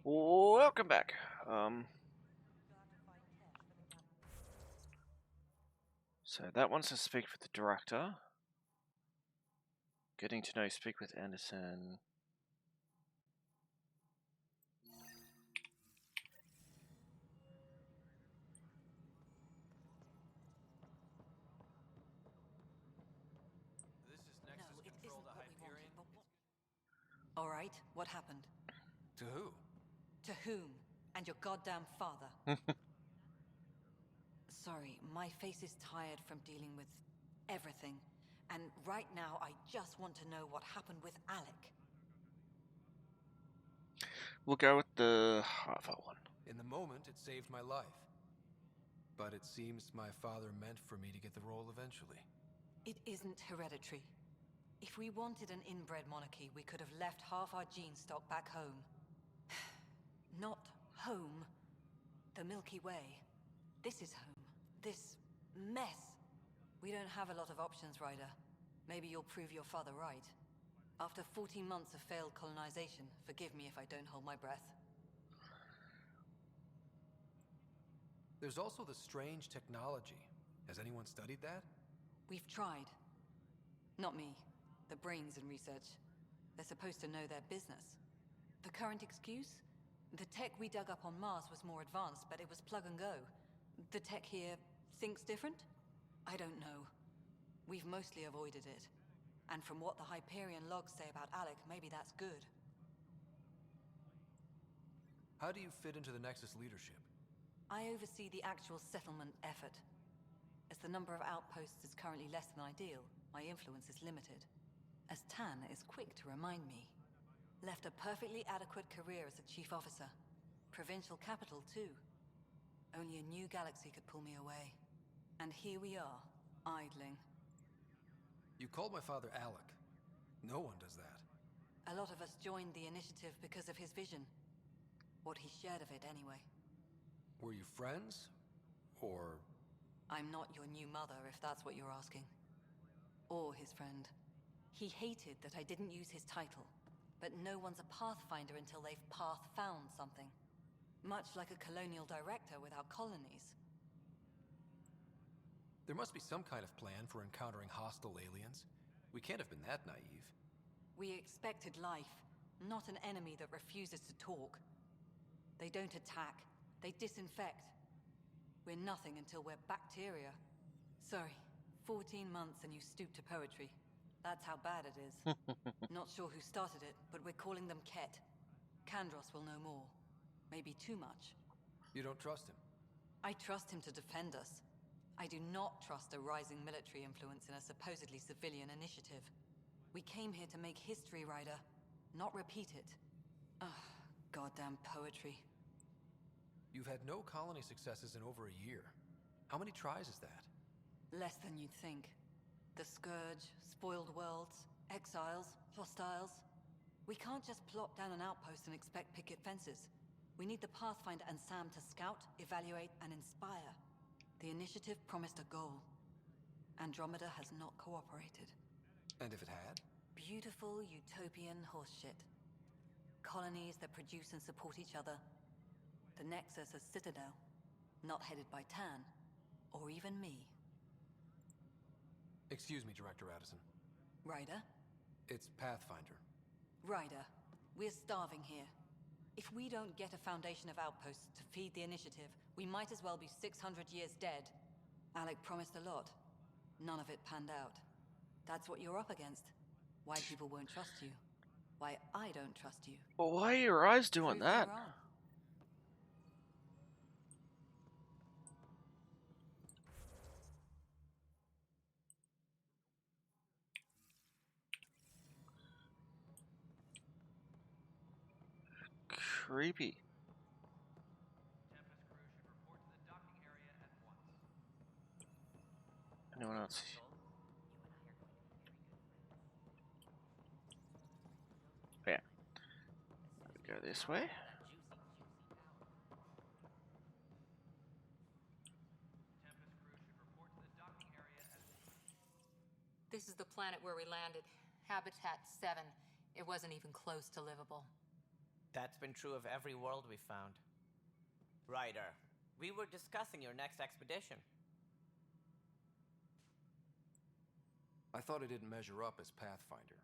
Welcome back. So that wants to speak with the director. Getting to know, speak with Anderson. This is Nexus Control to Hyperion. All right, what happened? To who? To whom? And your goddamn father. Sorry, my face is tired from dealing with everything. And right now, I just want to know what happened with Alec. We'll go with the half-hour one. In the moment, it saved my life. But it seems my father meant for me to get the role eventually. It isn't hereditary. If we wanted an inbred monarchy, we could have left half our gene stock back home. Not home. The Milky Way. This is home. This mess. We don't have a lot of options, Ryder. Maybe you'll prove your father right. After 14 months of failed colonization, forgive me if I don't hold my breath. There's also the strange technology. Has anyone studied that? We've tried. Not me. The brains in research. They're supposed to know their business. The current excuse? The tech we dug up on Mars was more advanced, but it was plug and go. The tech here thinks different? I don't know. We've mostly avoided it. And from what the Hyperion logs say about Alec, maybe that's good. How do you fit into the Nexus leadership? I oversee the actual settlement effort. As the number of outposts is currently less than ideal, my influence is limited. As Tan is quick to remind me. Left a perfectly adequate career as a chief officer. Provincial capital, too. Only a new galaxy could pull me away. And here we are, idling. You called my father Alec. No one does that. A lot of us joined the initiative because of his vision. What he shared of it, anyway. Were you friends? Or... I'm not your new mother, if that's what you're asking. Or his friend. He hated that I didn't use his title. But no one's a Pathfinder until they've path-found something. Much like a colonial director without colonies. There must be some kind of plan for encountering hostile aliens. We can't have been that naive. We expected life, not an enemy that refuses to talk. They don't attack, they disinfect. We're nothing until we're bacteria. Sorry, 14 months and you stoop to poetry. That's how bad it is. Not sure who started it, but we're calling them Ket. Kandros will know more. Maybe too much. You don't trust him? I trust him to defend us. I do not trust a rising military influence in a supposedly civilian initiative. We came here to make history, Ryder, not repeat it. Ugh, goddamn poetry. You've had no colony successes in over a year. How many tries is that? Less than you'd think. The Scourge, spoiled worlds, exiles, hostiles. We can't just plop down an outpost and expect picket fences. We need the Pathfinder and Sam to scout, evaluate, and inspire. The initiative promised a goal. Andromeda has not cooperated. And if it had? Beautiful utopian horseshit. Colonies that produce and support each other. The Nexus as Citadel, not headed by Tan, or even me. Excuse me, Director Addison. Ryder? It's Pathfinder. Ryder, we're starving here. If we don't get a foundation of outposts to feed the initiative, we might as well be 600 years dead. Alec promised a lot. None of it panned out. That's what you're up against. Why people won't trust you. Why I don't trust you. Well, why are your eyes doing Prove me that? wrong. Creepy. Anyone else? Yeah. Go this way. This is the planet where we landed. Habitat 7. It wasn't even close to livable. That's been true of every world we found. Ryder, we were discussing your next expedition. I thought it didn't measure up as Pathfinder.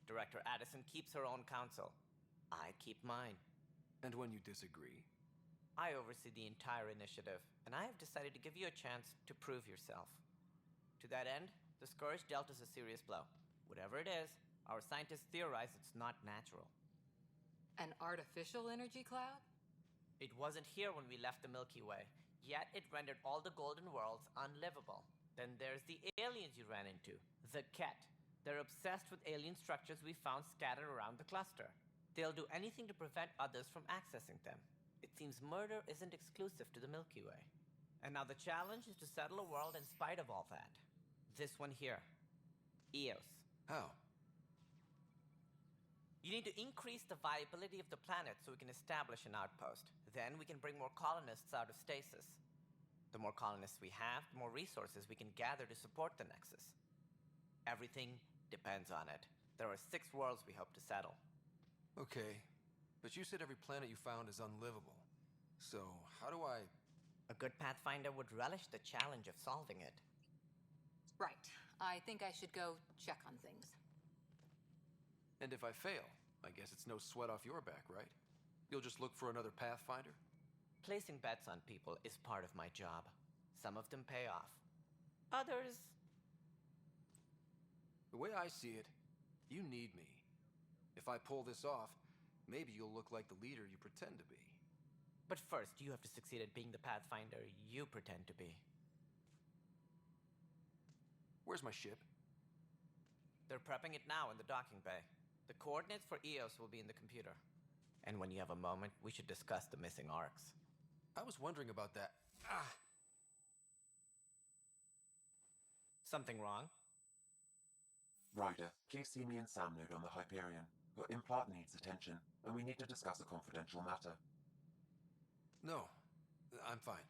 Director Addison keeps her own counsel. I keep mine. And when you disagree? I oversee the entire initiative, and I have decided to give you a chance to prove yourself. To that end, the Scourge dealt us a serious blow. Whatever it is, our scientists theorize it's not natural. An artificial energy cloud? It wasn't here when we left the Milky Way, yet it rendered all the golden worlds unlivable. Then there's the aliens you ran into, the Ket. They're obsessed with alien structures we found scattered around the cluster. They'll do anything to prevent others from accessing them. It seems murder isn't exclusive to the Milky Way. And now the challenge is to settle a world in spite of all that. This one here. Eos. How? You need to increase the viability of the planet so we can establish an outpost. Then we can bring more colonists out of stasis. The more colonists we have, the more resources we can gather to support the Nexus. Everything depends on it. There are 6 worlds we hope to settle. Okay, but you said every planet you found is unlivable. So, how do I... A good Pathfinder would relish the challenge of solving it. Right. I think I should go check on things. And if I fail, I guess it's no sweat off your back, right? You'll just look for another Pathfinder? Placing bets on people is part of my job. Some of them pay off. Others... The way I see it, you need me. If I pull this off, maybe you'll look like the leader you pretend to be. But first, you have to succeed at being the Pathfinder you pretend to be. Where's my ship? They're prepping it now in the docking bay. The coordinates for Eos will be in the computer. And when you have a moment, we should discuss the missing arcs. I was wondering about that. Something wrong? Ryder, please see me and Sam node on the Hyperion. Your implant needs attention, and we need to discuss a confidential matter. No, I'm fine.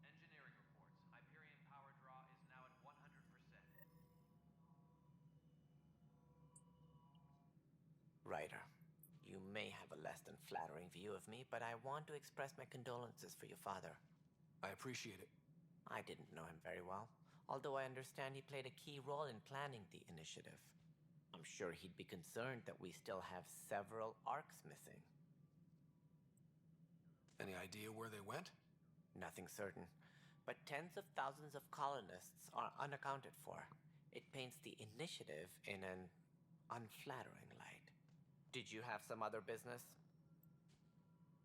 Engineering reports. Hyperion power draw is now at 100%. Ryder, you may have a less than flattering view of me, but I want to express my condolences for your father. I appreciate it. I didn't know him very well, although I understand he played a key role in planning the initiative. I'm sure he'd be concerned that we still have several arcs missing. Any idea where they went? Nothing certain, but tens of thousands of colonists are unaccounted for. It paints the initiative in an unflattering light. Did you have some other business?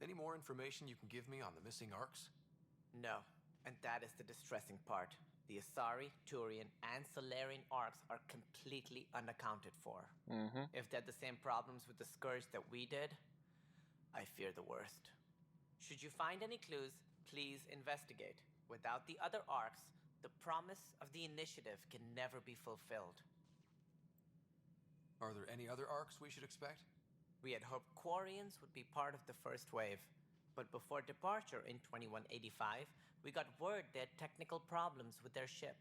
Any more information you can give me on the missing arcs? No, and that is the distressing part. The Asari, Turian, and Solarian arcs are completely unaccounted for. If they had the same problems with the Scourge that we did, I fear the worst. Should you find any clues, please investigate. Without the other arcs, the promise of the initiative can never be fulfilled. Are there any other arcs we should expect? We had hoped Quarians would be part of the first wave, but before departure in 2185, we got word they had technical problems with their ship.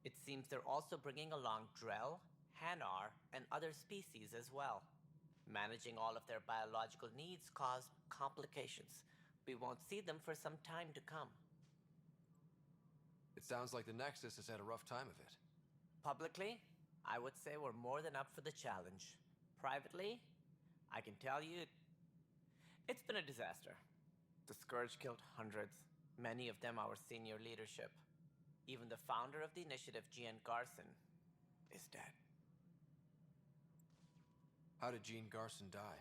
It seems they're also bringing along Drell, Hanar, and other species as well. Managing all of their biological needs caused complications. We won't see them for some time to come. It sounds like the Nexus has had a rough time of it. Publicly, I would say we're more than up for the challenge. Privately, I can tell you, it's been a disaster. The Scourge killed hundreds, many of them our senior leadership. Even the founder of the initiative, Gian Garson, is dead. How did Jean Garson die?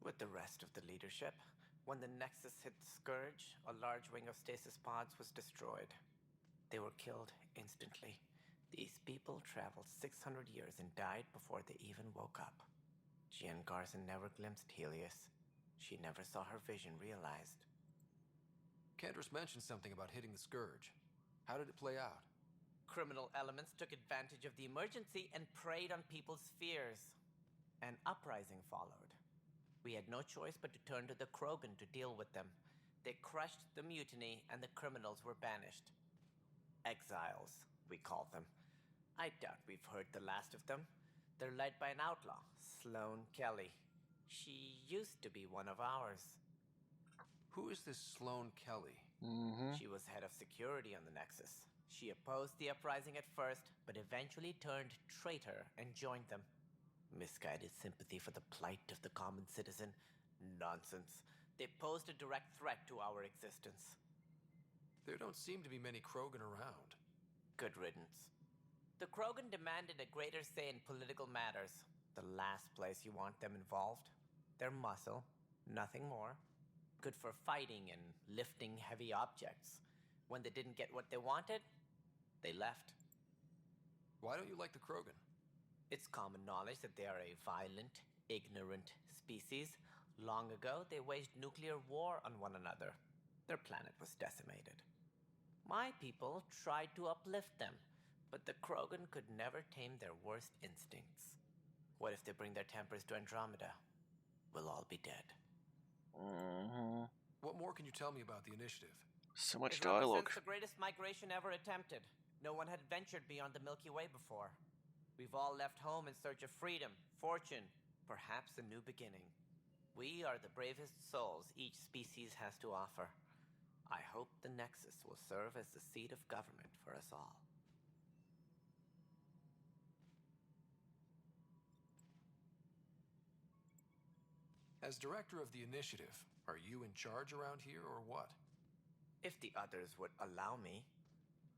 With the rest of the leadership, when the Nexus hit the Scourge, a large wing of stasis pods was destroyed. They were killed instantly. These people traveled 600 years and died before they even woke up. Jean Garson never glimpsed Helios. She never saw her vision realized. Cantor's mentioned something about hitting the Scourge. How did it play out? Criminal elements took advantage of the emergency and preyed on people's fears. An uprising followed. We had no choice but to turn to the Krogan to deal with them. They crushed the mutiny and the criminals were banished. Exiles, we called them. I doubt we've heard the last of them. They're led by an outlaw, Sloane Kelly. She used to be one of ours. Who is this Sloane Kelly? She was head of security on the Nexus. She opposed the uprising at first, but eventually turned traitor and joined them. Misguided sympathy for the plight of the common citizen? Nonsense. They posed a direct threat to our existence. There don't seem to be many Krogan around. Good riddance. The Krogan demanded a greater say in political matters. The last place you want them involved. Their muscle, nothing more. Good for fighting and lifting heavy objects. When they didn't get what they wanted, they left. Why don't you like the Krogan? It's common knowledge that they are a violent, ignorant species. Long ago, they waged nuclear war on one another. Their planet was decimated. My people tried to uplift them, but the Krogan could never tame their worst instincts. What if they bring their tempers to Andromeda? We'll all be dead. What more can you tell me about the initiative? So much It dialogue. represents the greatest migration ever attempted. No one had ventured beyond the Milky Way before. We've all left home in search of freedom, fortune, perhaps a new beginning. We are the bravest souls each species has to offer. I hope the Nexus will serve as the seat of government for us all. As director of the initiative, are you in charge around here or what? If the others would allow me,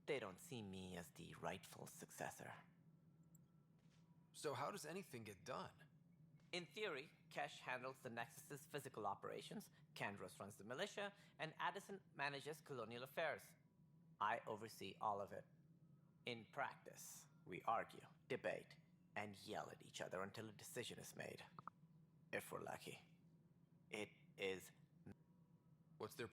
they don't see me as the rightful successor. So how does anything get done? In theory, Kesh handles the Nexus's physical operations, Kandros runs the militia, and Addison manages colonial affairs. I oversee all of it. In practice, we argue, debate, and yell at each other until a decision is made. If we're lucky. It is... What's their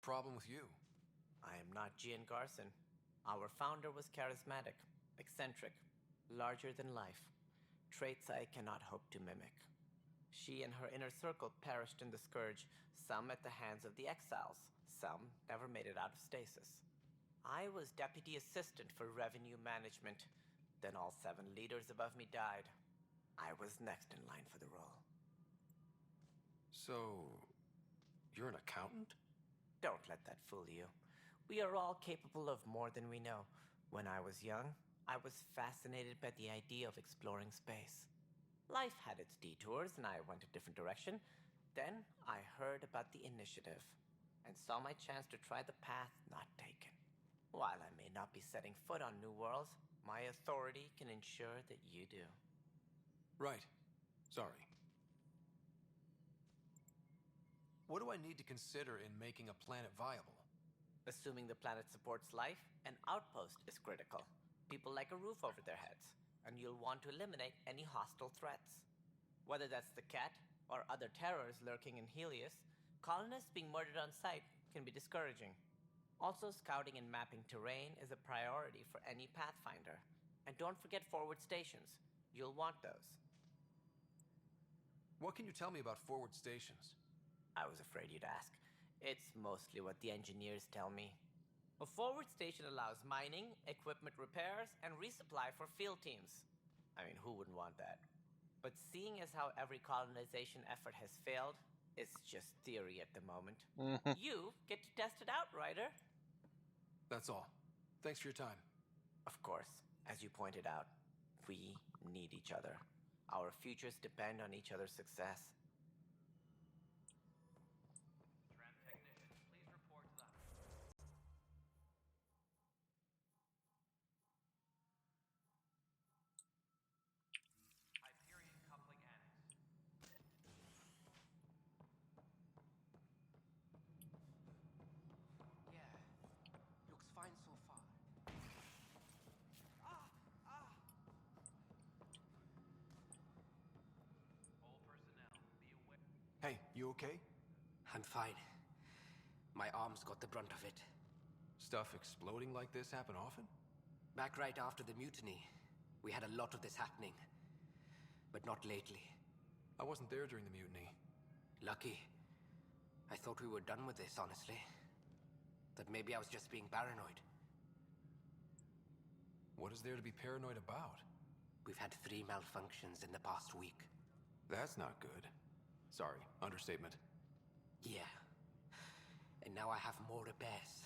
problem with you? I am not Gian Garson. Our founder was charismatic, eccentric, larger than life. Traits I cannot hope to mimic. She and her inner circle perished in the Scourge, some at the hands of the Exiles, some never made it out of stasis. I was deputy assistant for revenue management. Then all 7 leaders above me died. I was next in line for the role. So, you're an accountant? Don't let that fool you. We are all capable of more than we know. When I was young, I was fascinated by the idea of exploring space. Life had its detours, and I went a different direction. Then I heard about the initiative, and saw my chance to try the path not taken. While I may not be setting foot on new worlds, my authority can ensure that you do. Right. Sorry. What do I need to consider in making a planet viable? Assuming the planet supports life, an outpost is critical. People like a roof over their heads, and you'll want to eliminate any hostile threats. Whether that's the cat or other terrors lurking in Helios, colonists being murdered on sight can be discouraging. Also, scouting and mapping terrain is a priority for any Pathfinder. And don't forget forward stations. You'll want those. What can you tell me about forward stations? I was afraid you'd ask. It's mostly what the engineers tell me. A forward station allows mining, equipment repairs, and resupply for field teams. I mean, who wouldn't want that? But seeing as how every colonization effort has failed, it's just theory at the moment. You get to test it out, Ryder. That's all. Thanks for your time. Of course, as you pointed out, we need each other. Our futures depend on each other's success. Tram technician, please report to the... Hyperion coupling annex. Yeah, looks fine so far. All personnel, be aware... Hey, you okay? I'm fine. My arms got the brunt of it. Stuff exploding like this happen often? Back right after the mutiny, we had a lot of this happening. But not lately. I wasn't there during the mutiny. Lucky. I thought we were done with this, honestly. that maybe I was just being paranoid. What is there to be paranoid about? We've had 3 malfunctions in the past week. That's not good. Sorry, understatement. Yeah. And now I have more repairs.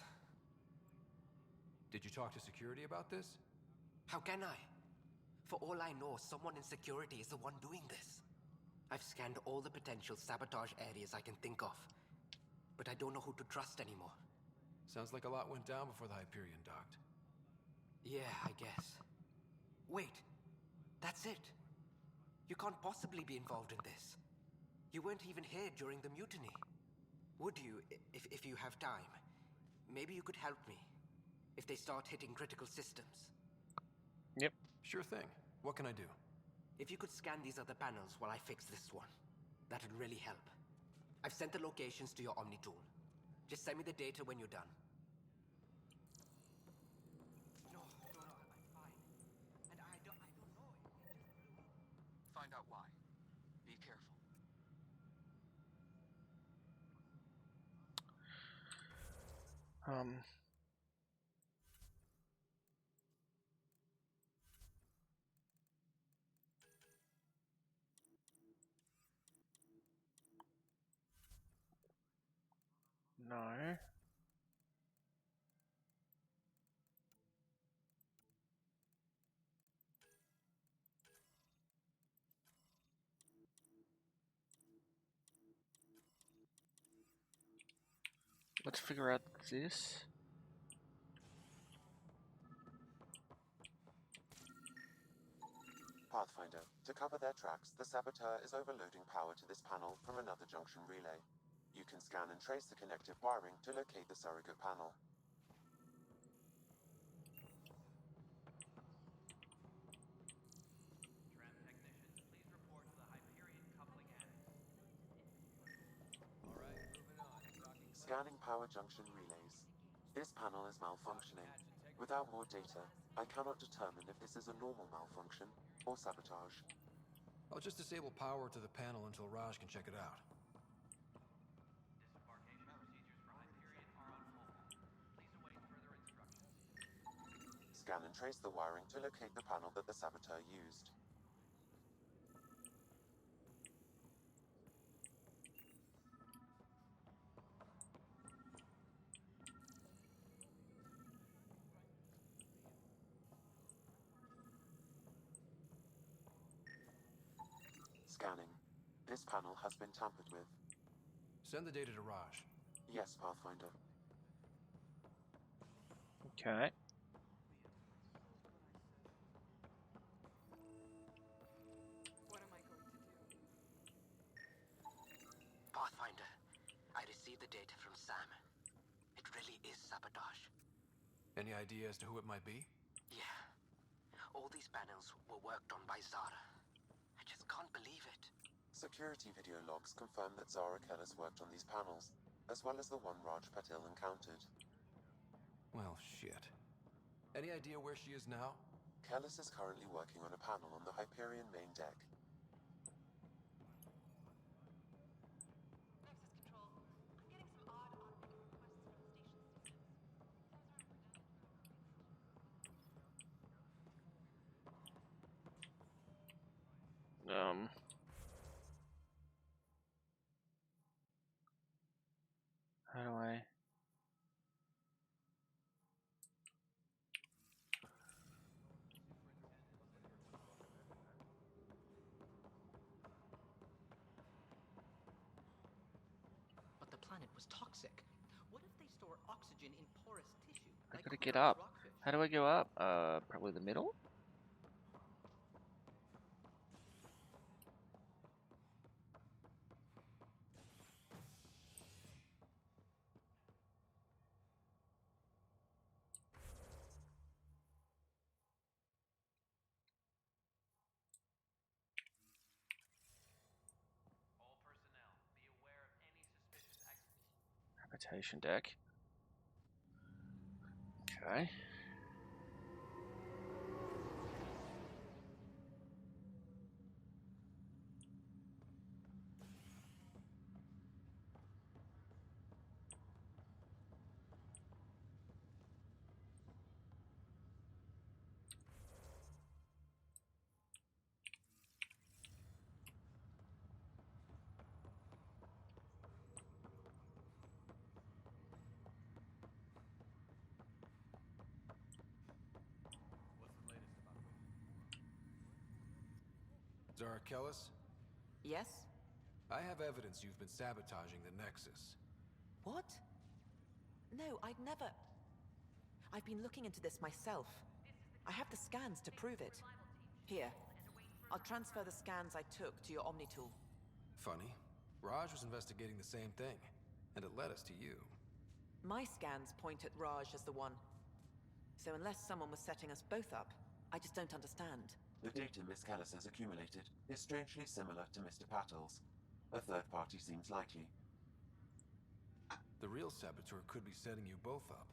Did you talk to security about this? How can I? For all I know, someone in security is the one doing this. I've scanned all the potential sabotage areas I can think of, but I don't know who to trust anymore. Sounds like a lot went down before the Hyperion docked. Yeah, I guess. Wait, that's it. You can't possibly be involved in this. You weren't even here during the mutiny. Would you, if you have time? Maybe you could help me, if they start hitting critical systems. Yep. Sure thing. What can I do? If you could scan these other panels while I fix this one, that'd really help. I've sent the locations to your Omni tool. Just send me the data when you're done. No, I'm fine. And I don't know. Find out why. Be careful. No. Let's figure out this. Pathfinder, to cover their tracks, the saboteur is overloading power to this panel from another junction relay. You can scan and trace the connective wiring to locate the surrogate panel. Tram technicians, please report to the Hyperion coupling ends. Alright, moving on. Docking Scanning power junction relays. This panel is malfunctioning. Without more data, I cannot determine if this is a normal malfunction or sabotage. I'll just disable power to the panel until Raj can check it out. Disembarkation procedures for Hyperion are on hold. Please await further instructions. Scan and trace the wiring to locate the panel that the saboteur used. Scanning. This panel has been tampered with. Send the data to Raj. Yes, Pathfinder. Okay. What am I going to do? Pathfinder, I received the data from Sam. It really is sabotage. Any idea as to who it might be? Yeah. All these panels were worked on by Zara. I just can't believe it. Security video logs confirm that Zara Kellis worked on these panels, as well as the one Raj Patil encountered. Well, shit. Any idea where she is now? Kellis is currently working on a panel on the Hyperion main deck. Access control. I'm getting some odd automated requests from the station systems. How do I? But the planet was toxic. What if they store oxygen in porous tissue? I Like gotta get Kruger's up. rockfish? How do I go up? Probably the middle? All personnel, be aware of any suspicious activity. Habitation deck. Okay. Zarakelis, Yes? I have evidence you've been sabotaging the Nexus. What? No, I'd never... I've been looking into this myself. I have the scans to prove it. Here, I'll transfer the scans I took to your Omni tool. Funny. Raj was investigating the same thing, and it led us to you. My scans point at Raj as the one. So unless someone was setting us both up, I just don't understand. The data Miss Kellis has accumulated is strangely similar to Mr. Patel's. A third party seems likely. The real saboteur could be setting you both up.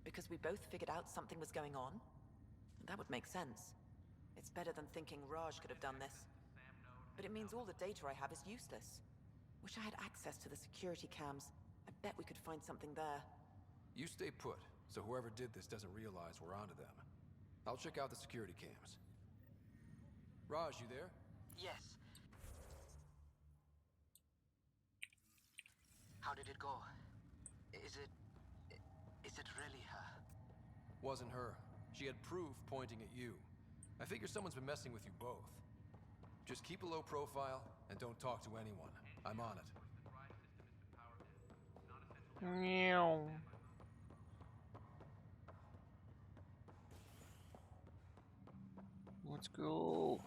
Because we both figured out something was going on? That would make sense. It's better than thinking Raj could have done this. But it means all the data I have is useless. Wish I had access to the security cams. I bet we could find something there. You stay put, so whoever did this doesn't realize we're onto them. I'll check out the security cams. Raj, you there? Yes. How did it go? Is it really her? Wasn't her. She had proof pointing at you. I figure someone's been messing with you both. Just keep a low profile and don't talk to anyone. I'm on it. Meow. Let's go.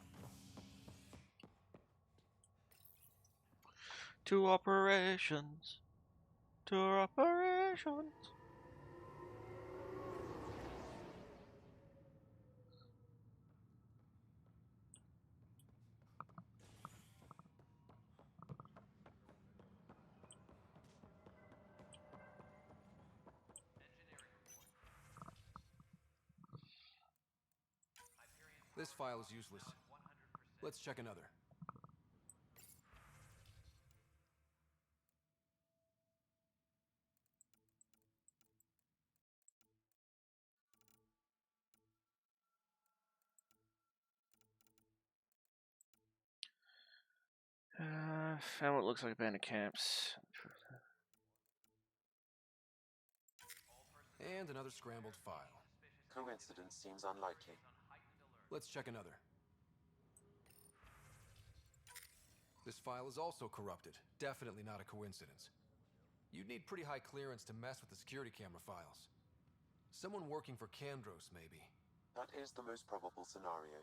To operations. To operations. This file is useless. Let's check another. Found what looks like abandoned camps. And another scrambled file. Coincidence seems unlikely. Let's check another. This file is also corrupted. Definitely not a coincidence. You'd need pretty high clearance to mess with the security camera files. Someone working for Kandros, maybe. That is the most probable scenario.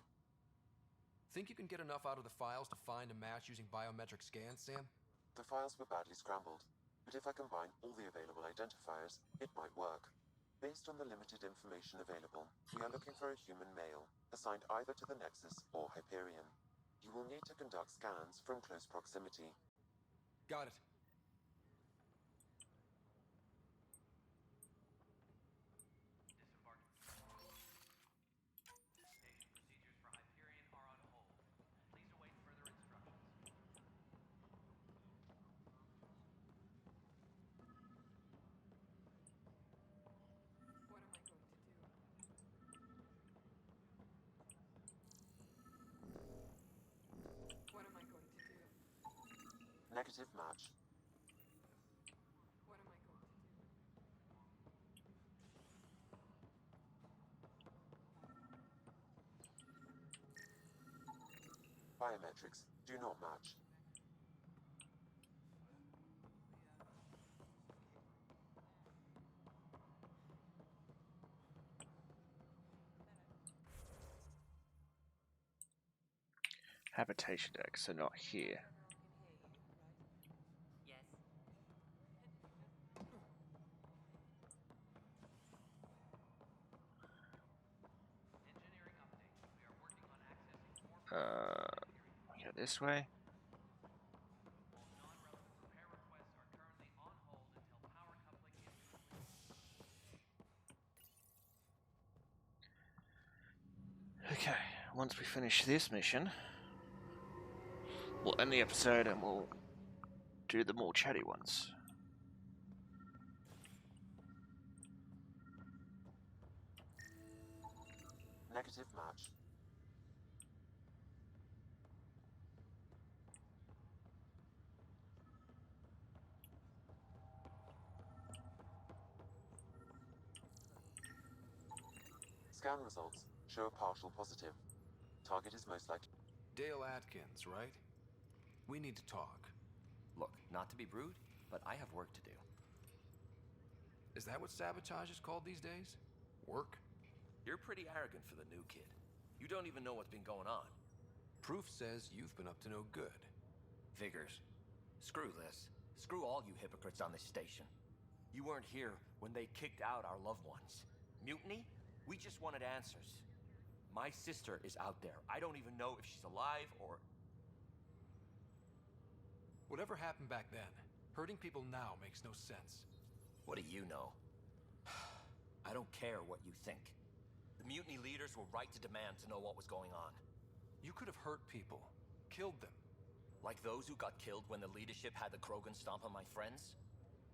Think you can get enough out of the files to find a match using biometric scans, Sam? The files were badly scrambled, but if I combine all the available identifiers, it might work. Based on the limited information available, we are looking for a human male, assigned either to the Nexus or Hyperion. You will need to conduct scans from close proximity. Got it. Station procedures for Hyperion are on hold. Please await further instructions. What am I going to do? Negative match. What am I going to do? Biometrics do not match. Habitation deck, so not here. Yes. Engineering update. We are working on accessing more Go this way. All non-relevant repair requests are currently on hold until power coupling is complete. Okay, once we finish this mission, we'll end the episode and we'll do the more chatty ones. Negative match. Scan results show a partial positive. Target is most likely Dale Atkins, right? We need to talk. Look, not to be rude, but I have work to do. Is that what sabotage is called these days? Work? You're pretty arrogant for the new kid. You don't even know what's been going on. Proof says you've been up to no good. Figures. Screw this. Screw all you hypocrites on this station. You weren't here when they kicked out our loved ones. Mutiny? We just wanted answers. My sister is out there. I don't even know if she's alive or... Whatever happened back then, hurting people now makes no sense. What do you know? I don't care what you think. The mutiny leaders were right to demand to know what was going on. You could have hurt people, killed them. Like those who got killed when the leadership had the Krogan stomp on my friends?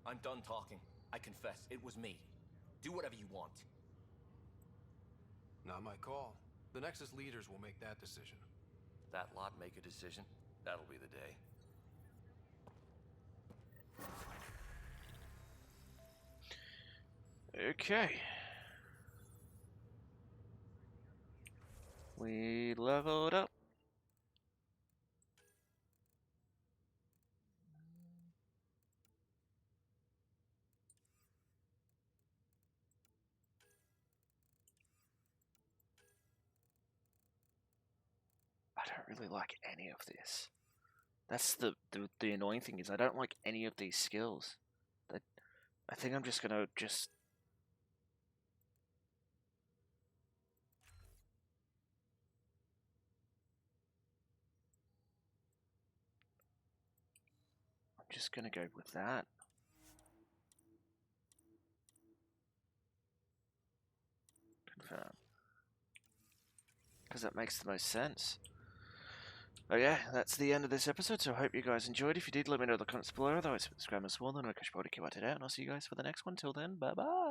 I'm done talking. I confess, it was me. Do whatever you want. Not my call. The Nexus leaders will make that decision. That lot make a decision? That'll be the day. Okay. We leveled up. I don't really like any of this. That's the annoying thing is I don't like any of these skills. I think I'm just gonna go with that. Confirm. Because that makes the most sense. Oh yeah, that's the end of this episode, so I hope you guys enjoyed. If you did, let me know in the comments below. Otherwise, subscribe as well, then I'll catch you out, and I'll see you guys for the next one. Till then, bye-bye!